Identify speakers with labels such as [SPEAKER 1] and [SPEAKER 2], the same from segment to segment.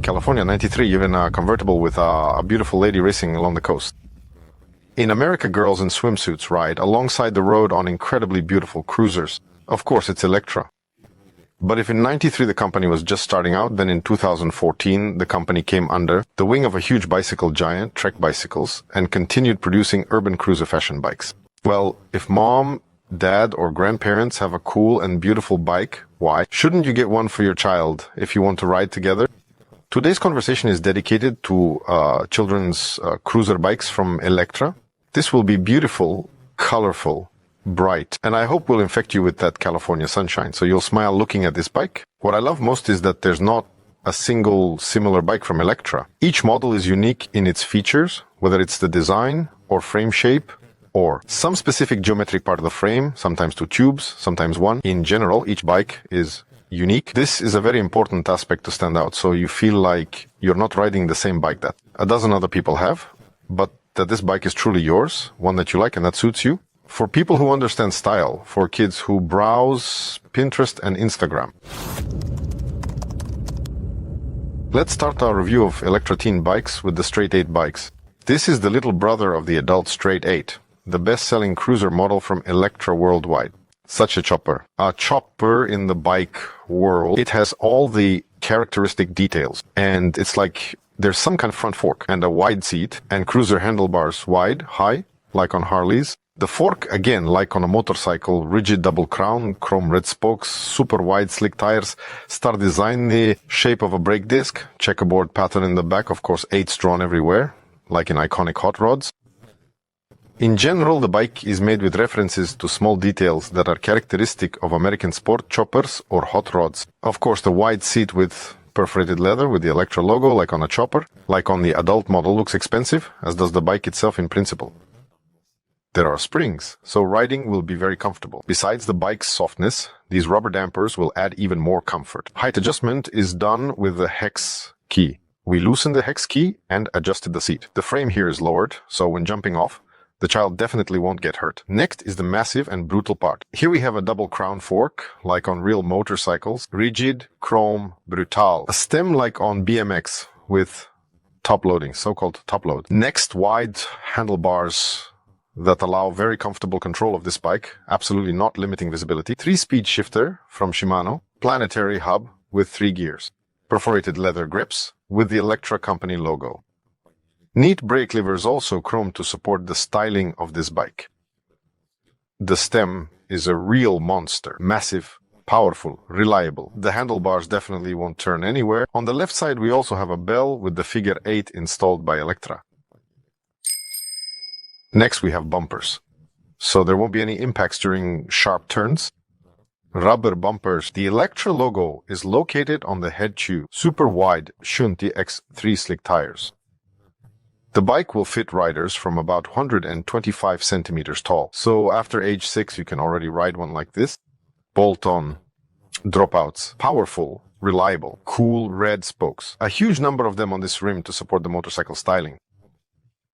[SPEAKER 1] California, 93, even a convertible with a beautiful lady racing along the coast. In America, girls in swimsuits ride alongside the road on incredibly beautiful cruisers. Of course, it's Electra. But if in 93 the company was just starting out, then in 2014 the company came under the wing of a huge bicycle giant, Trek Bicycles, and continued producing urban cruiser fashion bikes. Well, if mom, dad, or grandparents have a cool and beautiful bike, why shouldn't you get one for your child if you want to ride together? Today's conversation is dedicated to children's cruiser bikes from Electra. This will be beautiful, colorful, bright, and I hope will infect you with that California sunshine, so you'll smile looking at this bike. What I love most is that there's not a single similar bike from Electra. Each model is unique in its features, whether it's the design or frame shape or some specific geometric part of the frame, sometimes two tubes, sometimes one. In general, each bike is unique. This is a very important aspect to stand out, so you feel like you're not riding the same bike that a dozen other people have, but that this bike is truly yours, one that you like and that suits you. For people who understand style, for kids who browse Pinterest and Instagram. Let's start our review of Electra teen bikes with the Straight 8 bikes. This is the little brother of the adult Straight 8, the best-selling cruiser model from Electra worldwide. Such a chopper. A chopper in the bike world. It has all the characteristic details, and it's like there's some kind of front fork and a wide seat and cruiser handlebars wide, high, like on Harleys. The fork, again, like on a motorcycle, rigid double crown, chrome red spokes, super wide slick tires, star design, the shape of a brake disc, checkerboard pattern in the back, of course, 8s drawn everywhere, like in iconic hot rods. In general, the bike is made with references to small details that are characteristic of American sport choppers or hot rods. Of course, the wide seat with perforated leather with the Electra logo, like on a chopper, like on the adult model, looks expensive, as does the bike itself in principle. There are springs, so riding will be very comfortable. Besides the bike's softness, these rubber dampers will add even more comfort. Height adjustment is done with the hex key. We loosen the hex key and adjusted the seat. The frame here is lowered, so when jumping off, the child definitely won't get hurt. Next is the massive and brutal part. Here we have a double crown fork, like on real motorcycles. Rigid, chrome, brutal. A stem like on BMX with top loading, so-called top load. Next, wide handlebars that allow very comfortable control of this bike, absolutely not limiting visibility. 3-speed shifter from Shimano, planetary hub with 3 gears. Perforated leather grips with the Electra company logo. Neat brake levers also chrome to support the styling of this bike. The stem is a real monster, massive, powerful, reliable. The handlebars definitely won't turn anywhere. On the left side we also have a bell with the figure 8 installed by Electra. Next we have bumpers, so there won't be any impacts during sharp turns. Rubber bumpers. The Electra logo is located on the head tube. Super wide Tutti X3 slick tires. The bike will fit riders from about 125 centimeters tall, so after age 6 you can already ride one like this. Bolt-on dropouts. Powerful, reliable, cool red spokes. A huge number of them on this rim to support the motorcycle styling.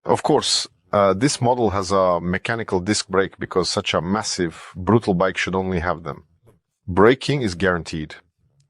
[SPEAKER 1] Of course, this model has a mechanical disc brake because such a massive, brutal bike should only have them. Braking is guaranteed.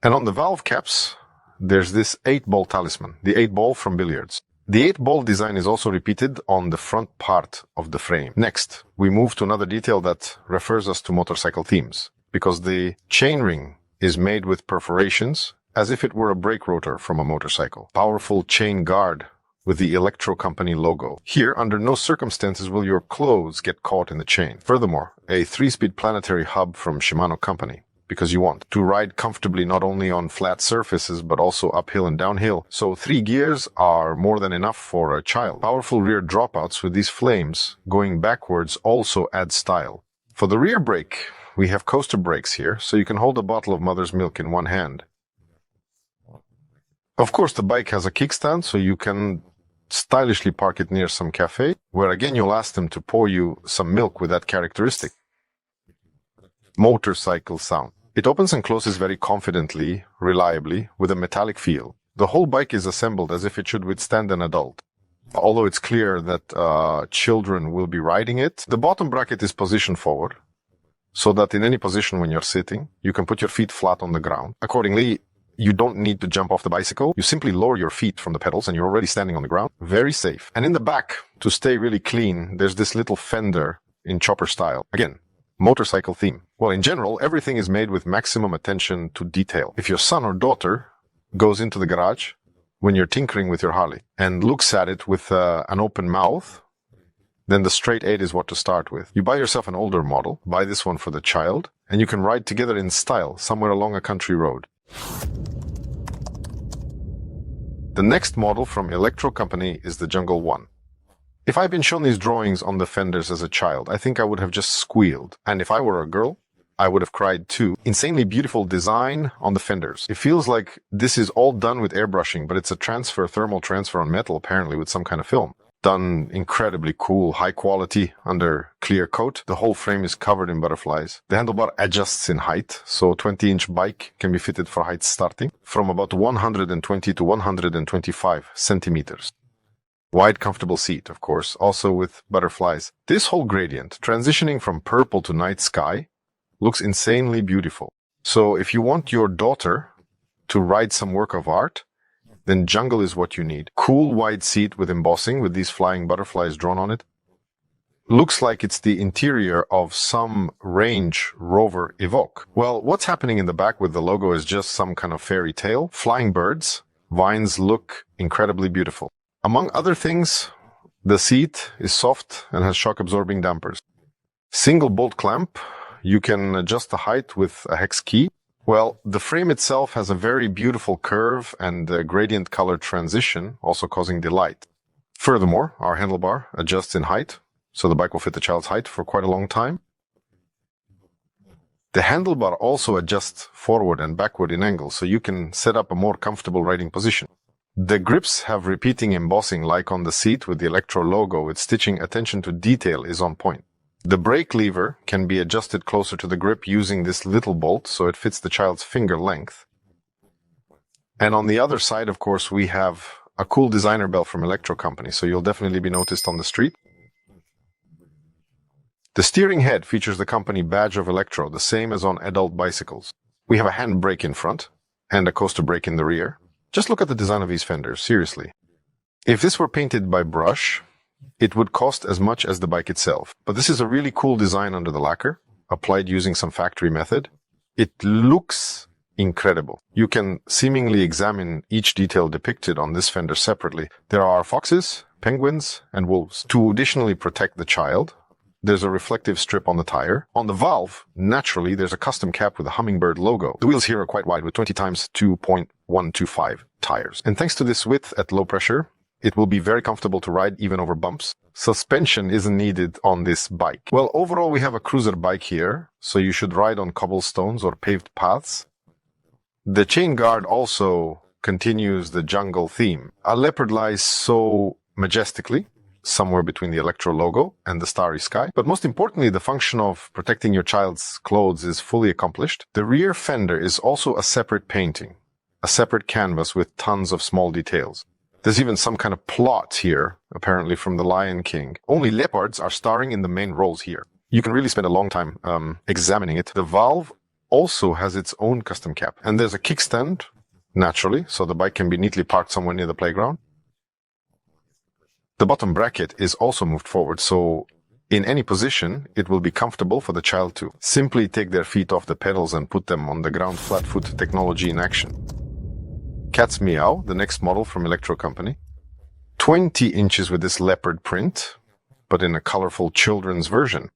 [SPEAKER 1] And on the valve caps, there's this 8-ball talisman, the 8-ball from billiards. The 8-ball design is also repeated on the front part of the frame. Next, we move to another detail that refers us to motorcycle themes, because the chainring is made with perforations as if it were a brake rotor from a motorcycle. Powerful chain guard with the Electro company logo. Here, under no circumstances will your clothes get caught in the chain. Furthermore, a 3-speed planetary hub from Shimano company, because you want to ride comfortably not only on flat surfaces but also uphill and downhill. So 3 gears are more than enough for a child. Powerful rear dropouts with these flames going backwards also add style. For the rear brake, we have coaster brakes here, so you can hold a bottle of mother's milk in one hand. Of course, the bike has a kickstand, so you can stylishly park it near some cafe, where again you'll ask them to pour you some milk with that characteristic motorcycle sound. It opens and closes very confidently, reliably, with a metallic feel. The whole bike is assembled as if it should withstand an adult. Although it's clear that children will be riding it, the bottom bracket is positioned forward, so that in any position when you're sitting, you can put your feet flat on the ground. Accordingly, You don't need to jump off the bicycle. You simply lower your feet from the pedals and you're already standing on the ground. Very safe. And in the back, to stay really clean, there's this little fender in chopper style. Again, motorcycle theme. Well, in general, everything is made with maximum attention to detail. If your son or daughter goes into the garage when you're tinkering with your Harley and looks at it with an open mouth, then the Straight 8 is what to start with. You buy yourself an older model, buy this one for the child, and you can ride together in style somewhere along a country road. The next model from Electra Company is the Jungle 1. If I'd been shown these drawings on the fenders as a child, I think I would have just squealed. And if I were a girl, I would have cried too. Insanely beautiful design on the fenders. It feels like this is all done with airbrushing, but it's a thermal transfer on metal, apparently with some kind of film. Done incredibly cool, high quality, under clear coat. The whole frame is covered in butterflies. The handlebar adjusts in height, so 20-inch bike can be fitted for heights starting from about 120 to 125 centimeters. Wide, comfortable seat, of course, also with butterflies. This whole gradient, transitioning from purple to night sky, looks insanely beautiful. So if you want your daughter to ride some work of art, then Jungle is what you need. Cool wide seat with embossing with these flying butterflies drawn on it. Looks like it's the interior of some Range Rover Evoque. Well, what's happening in the back with the logo is just some kind of fairy tale. Flying birds, vines look incredibly beautiful. Among other things, the seat is soft and has shock-absorbing dampers. Single bolt clamp. You can adjust the height with a hex key. Well, the frame itself has a very beautiful curve and a gradient color transition, also causing delight. Furthermore, our handlebar adjusts in height, so the bike will fit the child's height for quite a long time. The handlebar also adjusts forward and backward in angle, so you can set up a more comfortable riding position. The grips have repeating embossing like on the seat with the Electra logo, with stitching. Attention to detail is on point. The brake lever can be adjusted closer to the grip using this little bolt, so it fits the child's finger length. And on the other side, of course, we have a cool designer bell from Electra Company, so you'll definitely be noticed on the street. The steering head features the company badge of Electra, the same as on adult bicycles. We have a hand brake in front and a coaster brake in the rear. Just look at the design of these fenders, seriously. If this were painted by brush, it would cost as much as the bike itself. But this is a really cool design under the lacquer, applied using some factory method. It looks incredible. You can seemingly examine each detail depicted on this fender separately. There are foxes, penguins, and wolves. To additionally protect the child, there's a reflective strip on the tire. On the valve, naturally, there's a custom cap with a hummingbird logo. The wheels here are quite wide with 20 times 2.125 tires. And thanks to this width at low pressure, it will be very comfortable to ride even over bumps. Suspension isn't needed on this bike. Well, overall, we have a cruiser bike here, so you should ride on cobblestones or paved paths. The chain guard also continues the jungle theme. A leopard lies so majestically, somewhere between the Electra logo and the starry sky. But most importantly, the function of protecting your child's clothes is fully accomplished. The rear fender is also a separate painting, a separate canvas with tons of small details. There's even some kind of plot here, apparently from The Lion King. Only leopards are starring in the main roles here. You can really spend a long time examining it. The valve also has its own custom cap. And there's a kickstand, naturally, so the bike can be neatly parked somewhere near the playground. The bottom bracket is also moved forward, so in any position, it will be comfortable for the child to simply take their feet off the pedals and put them on the ground. Flat-foot technology in action. Cat's Meow, the next model from Electra Company. 20 inches with this leopard print, but in a colorful children's version,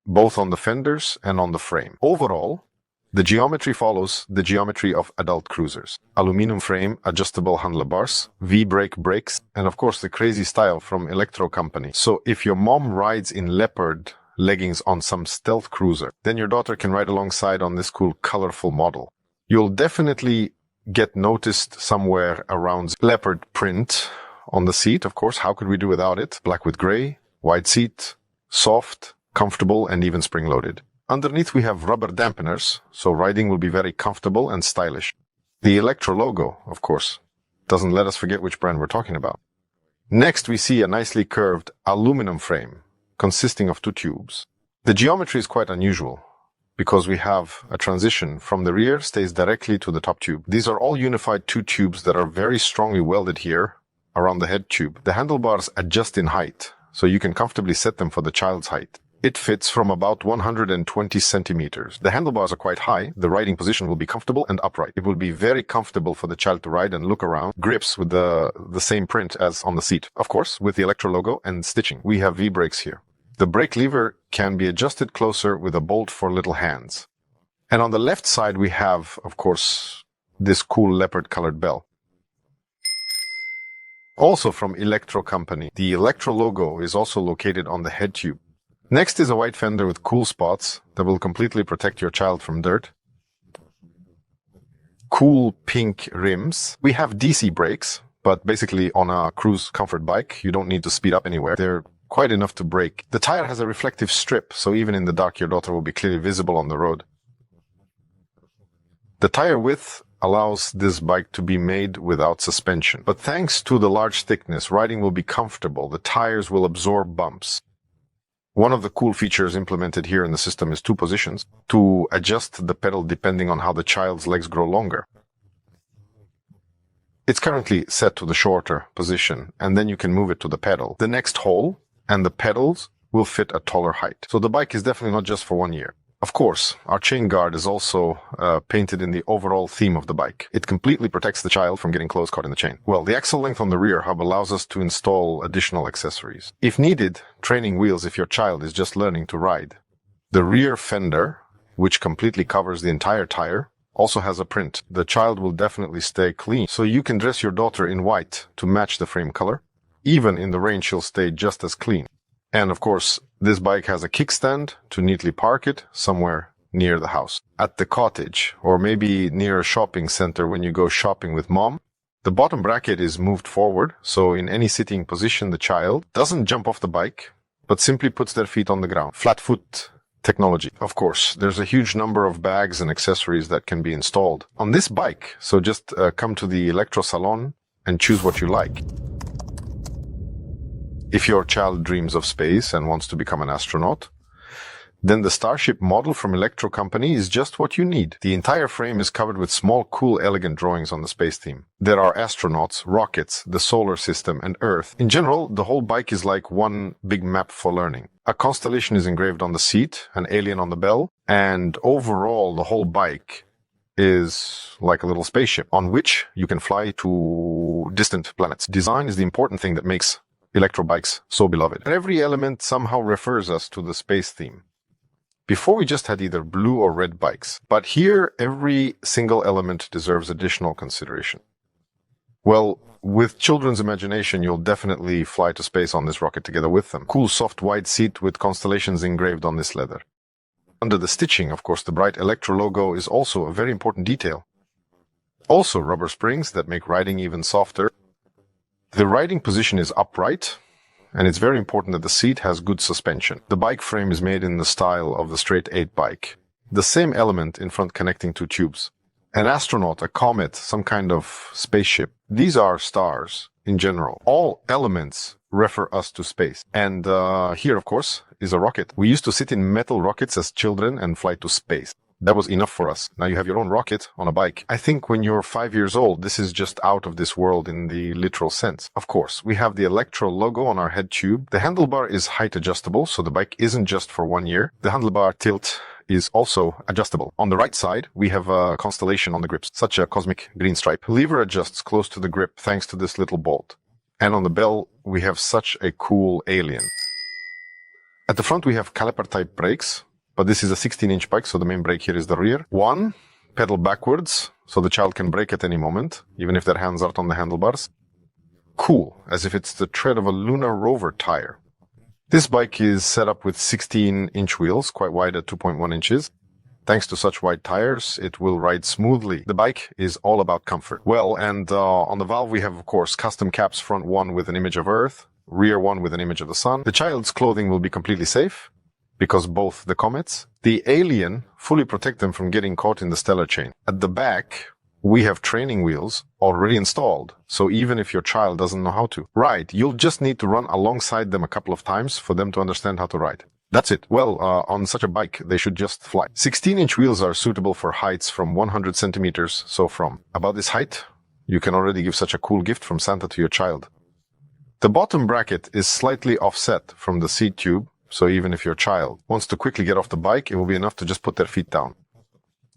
[SPEAKER 1] both on the fenders and on the frame. Overall, the geometry follows the geometry of adult cruisers. Aluminum frame, adjustable handlebars, V-brake brakes, and of course the crazy style from Electra Company. So if your mom rides in leopard leggings on some stealth cruiser, then your daughter can ride alongside on this cool colorful model. You'll definitely get noticed somewhere around leopard print on the seat, of course. How could we do without it? Black with gray, wide seat, soft, comfortable, and even spring-loaded. Underneath we have rubber dampeners, so riding will be very comfortable and stylish. The Electra logo, of course, doesn't let us forget which brand we're talking about. Next we see a nicely curved aluminum frame consisting of two tubes. The geometry is quite unusual. because we have a transition from the rear stays directly to the top tube. These are all unified two tubes that are very strongly welded here around the head tube. The handlebars adjust in height, so you can comfortably set them for the child's height. It fits from about 120 centimeters. The handlebars are quite high. The riding position will be comfortable and upright. It will be very comfortable for the child to ride and look around. Grips with the same print as on the seat. Of course, with the Electra logo and stitching. We have V-brakes here. The brake lever can be adjusted closer with a bolt for little hands. And on the left side, we have, of course, this cool leopard-colored bell. Also from Electra company, the Electra logo is also located on the head tube. Next is a white fender with cool spots that will completely protect your child from dirt. Cool pink rims. We have DC brakes, but basically on a cruise comfort bike, you don't need to speed up anywhere. They're quite enough to brake. The tire has a reflective strip, so even in the dark, your daughter will be clearly visible on the road. The tire width allows this bike to be made without suspension. But thanks to the large thickness, riding will be comfortable. The tires will absorb bumps. One of the cool features implemented here in the system is two positions to adjust the pedal depending on how the child's legs grow longer. It's currently set to the shorter position, and then you can move it to the pedal. The next hole and the pedals will fit a taller height. So the bike is definitely not just for 1 year. Of course, our chain guard is also painted in the overall theme of the bike. It completely protects the child from getting close caught in the chain. Well, the axle length on the rear hub allows us to install additional accessories. If needed, training wheels if your child is just learning to ride. The rear fender, which completely covers the entire tire, also has a print. The child will definitely stay clean. So you can dress your daughter in white to match the frame color. Even in the rain, she'll stay just as clean. And of course, this bike has a kickstand to neatly park it somewhere near the house. At the cottage, or maybe near a shopping center when you go shopping with mom, the bottom bracket is moved forward, so in any sitting position the child doesn't jump off the bike, but simply puts their feet on the ground. Flat foot technology. Of course, there's a huge number of bags and accessories that can be installed on this bike, so just come to the Electra Salon and choose what you like. If your child dreams of space and wants to become an astronaut, then the Starship model from Electra company is just what you need. The entire frame is covered with small, cool, elegant drawings on the space theme. There are astronauts, rockets, the solar system, and Earth. In general, the whole bike is like one big map for learning. A constellation is engraved on the seat, an alien on the bell, and overall, the whole bike is like a little spaceship on which you can fly to distant planets. Design is the important thing that makes Electra bikes so beloved. And every element somehow refers us to the space theme. Before we just had either blue or red bikes, but here every single element deserves additional consideration. Well, with children's imagination, you'll definitely fly to space on this rocket together with them. Cool, soft, wide seat with constellations engraved on this leather. Under the stitching, of course, the bright Electra logo is also a very important detail. Also, rubber springs that make riding even softer. The riding position is upright, and it's very important that the seat has good suspension. The bike frame is made in the style of the Straight 8 bike. The same element in front connecting two tubes. An astronaut, a comet, some kind of spaceship. These are stars in general. All elements refer us to space. And here, of course, is a rocket. We used to sit in metal rockets as children and fly to space. That was enough for us. Now you have your own rocket on a bike. I think when you're 5 years old, this is just out of this world in the literal sense. Of course, we have the Electra logo on our head tube. The handlebar is height adjustable, so the bike isn't just for 1 year. The handlebar tilt is also adjustable. On the right side, we have a constellation on the grips, such a cosmic green stripe. Lever adjusts close to the grip thanks to this little bolt. And on the bell, we have such a cool alien. At the front, we have caliper type brakes. But this is a 16-inch bike, so the main brake here is the rear. One, pedal backwards, so the child can brake at any moment, even if their hands aren't on the handlebars. Cool, as if it's the tread of a lunar rover tire. This bike is set up with 16-inch wheels, quite wide at 2.1 inches. Thanks to such wide tires, it will ride smoothly. The bike is all about comfort. Well, and on the valve we have, of course, custom caps, front one with an image of Earth, rear one with an image of the sun. The child's clothing will be completely safe, because both the comets, the alien, fully protect them from getting caught in the stellar chain. At the back, we have training wheels already installed, so even if your child doesn't know how to ride, you'll just need to run alongside them a couple of times for them to understand how to ride. That's it. Well, on such a bike, they should just fly. 16-inch wheels are suitable for heights from 100 centimeters. So from about this height, you can already give such a cool gift from Santa to your child. The bottom bracket is slightly offset from the seat tube, so even if your child wants to quickly get off the bike, it will be enough to just put their feet down.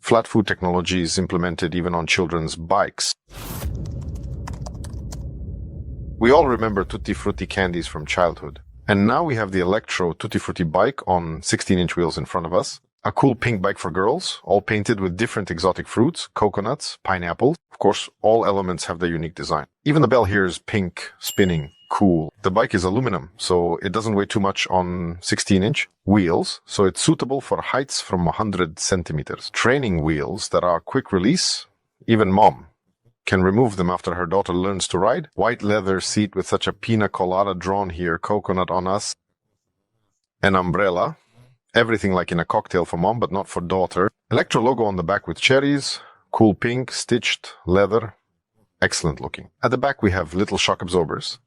[SPEAKER 1] Flat foot technology is implemented even on children's bikes. We all remember Tutti Frutti candies from childhood. And now we have the Electra Tutti Frutti bike on 16-inch wheels in front of us. A cool pink bike for girls, all painted with different exotic fruits, coconuts, pineapples. Of course, all elements have their unique design. Even the bell here is pink, spinning, cool. The bike is aluminum, so it doesn't weigh too much on 16-inch wheels, so it's suitable for heights from 100 centimeters. Training wheels that are quick release, even mom can remove them after her daughter learns to ride. White leather seat with such a pina colada drawn here, coconut on us. An umbrella. Everything like in a cocktail for mom, but not for daughter. Electra logo on the back with cherries. Cool pink, stitched, leather. Excellent looking. At the back we have little shock absorbers.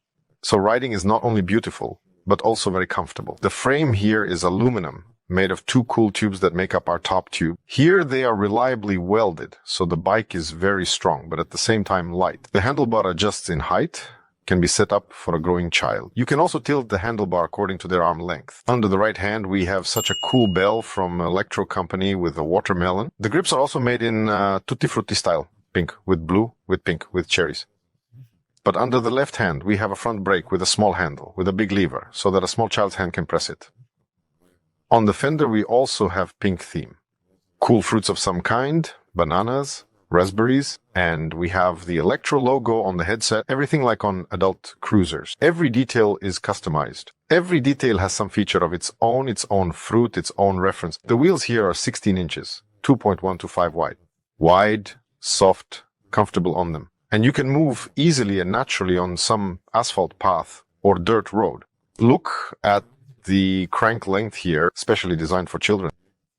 [SPEAKER 1] So riding is not only beautiful, but also very comfortable. The frame here is aluminum, made of two cool tubes that make up our top tube. Here they are reliably welded, so the bike is very strong, but at the same time light. The handlebar adjusts in height, can be set up for a growing child. You can also tilt the handlebar according to their arm length. Under the right hand we have such a cool bell from Electro company with a watermelon. The grips are also made in Tutti Frutti style, pink with blue, with pink, with cherries. But under the left hand we have a front brake with a small handle, with a big lever, so that a small child's hand can press it. On the fender we also have pink theme. Cool fruits of some kind, bananas, raspberries, and we have the Electra logo on the headset, everything like on adult cruisers. Every detail is customized. Every detail has some feature of its own fruit, its own reference. The wheels here are 16 inches, 2.125 wide. Wide, soft, comfortable on them. And you can move easily and naturally on some asphalt path or dirt road. Look at the crank length here, specially designed for children.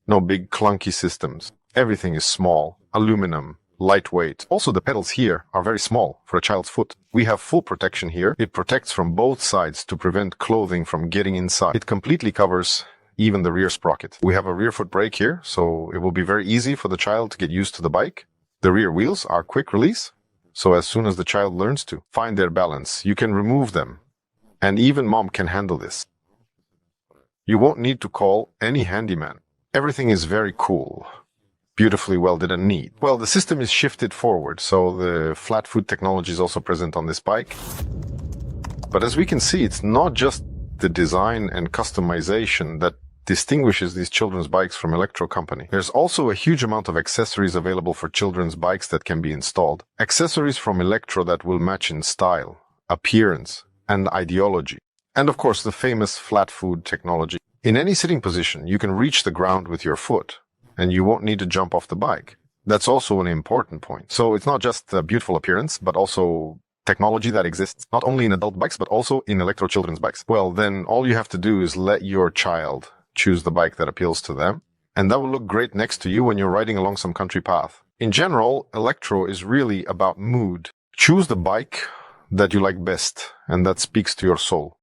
[SPEAKER 1] No big clunky systems. Everything is small, aluminum, lightweight. Also the pedals here are very small for a child's foot. We have full protection here. It protects from both sides to prevent clothing from getting inside. It completely covers even the rear sprocket. We have a rear foot brake here, so it will be very easy for the child to get used to the bike. The rear wheels are quick release, so as soon as the child learns to find their balance, you can remove them. And even mom can handle this. You won't need to call any handyman. Everything is very cool, beautifully welded and neat. Well, the system is shifted forward, so the flat foot technology is also present on this bike. But as we can see, it's not just the design and customization that distinguishes these children's bikes from Electro company. There's also a huge amount of accessories available for children's bikes that can be installed. Accessories from Electro that will match in style, appearance, and ideology. And of course, the famous flat foot technology. In any sitting position, you can reach the ground with your foot, and you won't need to jump off the bike. That's also an important point. So it's not just a beautiful appearance, but also technology that exists not only in adult bikes, but also in Electro children's bikes. Well, then all you have to do is let your child choose the bike that appeals to them, and that will look great next to you when you're riding along some country path. In general, Electro is really about mood. Choose the bike that you like best and that speaks to your soul.